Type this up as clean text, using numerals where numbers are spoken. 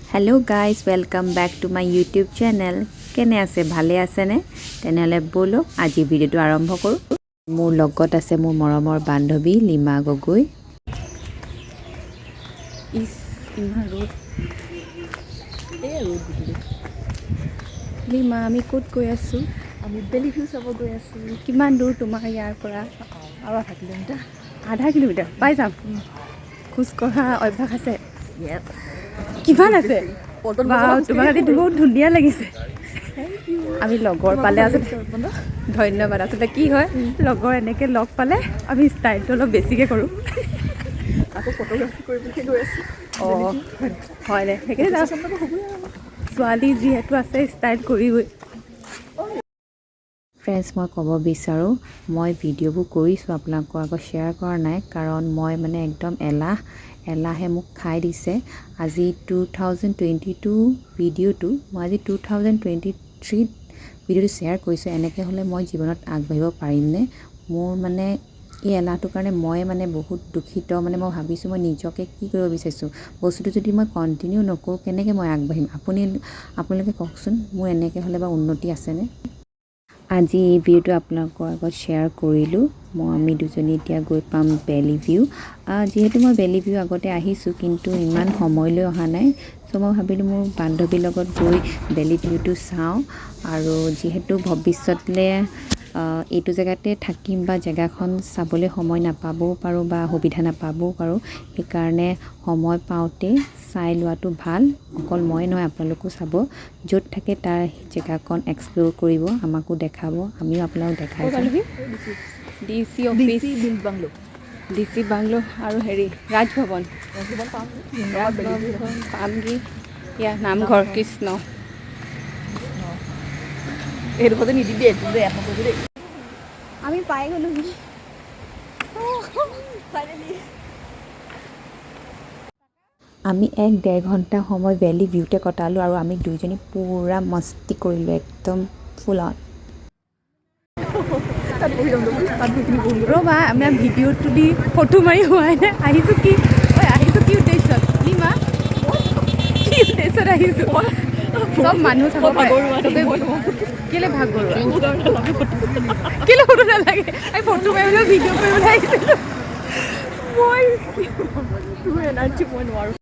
hello guys welcome back to my YouTube channel केने आसे भाले आसेने तेनेहले बोलो আজি ভিডিওটো আৰম্ভ কৰো মোৰ লগত আছে মোৰ মৰমৰ বান্ধৱী লিমা গগৈ ইস ইমান ৰ'দ লিমা আমি ক'ত গৈ আছো আমি বেলি ভিউ চাব গৈ আছো কিমান দূৰ তোমাৰ ইয়াৰ পৰা আৰু আধা কিলোমিটাৰ পাই যাম খোজ কঢ়া অভ্যাস আছে ইয়েছ কিমান আছে তোমাক আজি বহুত ধুনীয়া লাগিছে আমি লগৰ পালে আছে ধন্যবাদ আচলতে কি হয় লগৰ এনেকৈ লগ পালে আমি ষ্টাইলটো অলপ বেছিকৈ কৰোঁ আকৌ ফটোগ্ৰাফি কৰিবলৈ গৈ আছো অঁ হয় দে সেইকাৰণে ছোৱালী যিহেতু আছে ষ্টাইল কৰিবই ফ্ৰেণ্ডছ মই ক'ব বিচাৰোঁ মই ভিডিঅ'বোৰ কৰিছোঁ আপোনালোকৰ আগত শ্বেয়াৰ কৰা নাই কাৰণ মই মানে একদম এলাহে মোক খাই দিছে আজি 2022 ভিডিঅ'টো মই আজি 2023 ভিডিঅ'টো শ্বেয়াৰ কৰিছোঁ এনেকৈ হ'লে মই জীৱনত আগবাঢ়িব পাৰিমনে মোৰ মানে এই এলাহটোৰ কাৰণে মই মানে বহুত দুখিত মানে মই ভাবিছোঁ মই নিজকে কি কৰিব বিচাৰিছোঁ বস্তুটো যদি মই কণ্টিনিউ নকৰোঁ কেনেকৈ মই আগবাঢ়িম আপোনালোকে কওকচোন মোৰ এনেকৈ হ'লে বা উন্নতি আছেনে আজি এই ভিডিঅ'টো আপোনালোকৰ আগত শ্বেয়াৰ কৰিলোঁ আমি দুজনী এতিয়া গৈ পাম বেলি ভিউ যিহেতু মই বেলি ভিউ আগতে আহিছোঁ কিন্তু ইমান সময়লৈ অহা নাই চ' মই ভাবিলোঁ মোৰ বান্ধৱীৰ লগত গৈ বেলি ভিউটো চাওঁ আৰু যিহেতু ভৱিষ্যতলৈ এইটো জেগাতে থাকিম বা জেগাখন চাবলৈ সময় নাপাবও পাৰোঁ বা সুবিধা নাপাবও পাৰোঁ সেইকাৰণে সময় পাওঁতে চাই লোৱাটো ভাল অকল মই নহয় আপোনালোকো চাব য'ত থাকে তাৰ জেগাখন এক্সপ্ল'ৰ কৰিব আমাকো দেখাব আমিও আপোনালোক দেখাই যাম ডিচি অফিচ ডিচি বাংলো আৰু হেৰি ৰাজভৱন পামগি ইয়াৰ নামঘৰ কৃষ্ণ এইডোখৰতে নিদিবি এইটো যে এখন কৰি দেই আমি পাই গ'লো আমি 1-1.5 ঘণ্টা সময় ভেলি ভিউতে কটালোঁ আৰু আমি দুইজনী পূৰা মস্তি কৰিলোঁ একদম ফুল অন ৰ'বা আমাৰ ভিডিঅ'টো দি ফটো মাৰি হোৱাই নাই আহিছোঁ কি উদ্দেশ্যত লিমা কি উদ্দেশ্যত আহিছোঁ চব মানুহ চাব কেলে ভাগৰুৱা কেলে ফটো নালাগে এই ফটো মাৰিবলৈ ভিডিঅ' কৰিবলৈ আহিছিলোঁ তোৰ এনাৰ্জি মই নোৱাৰোঁ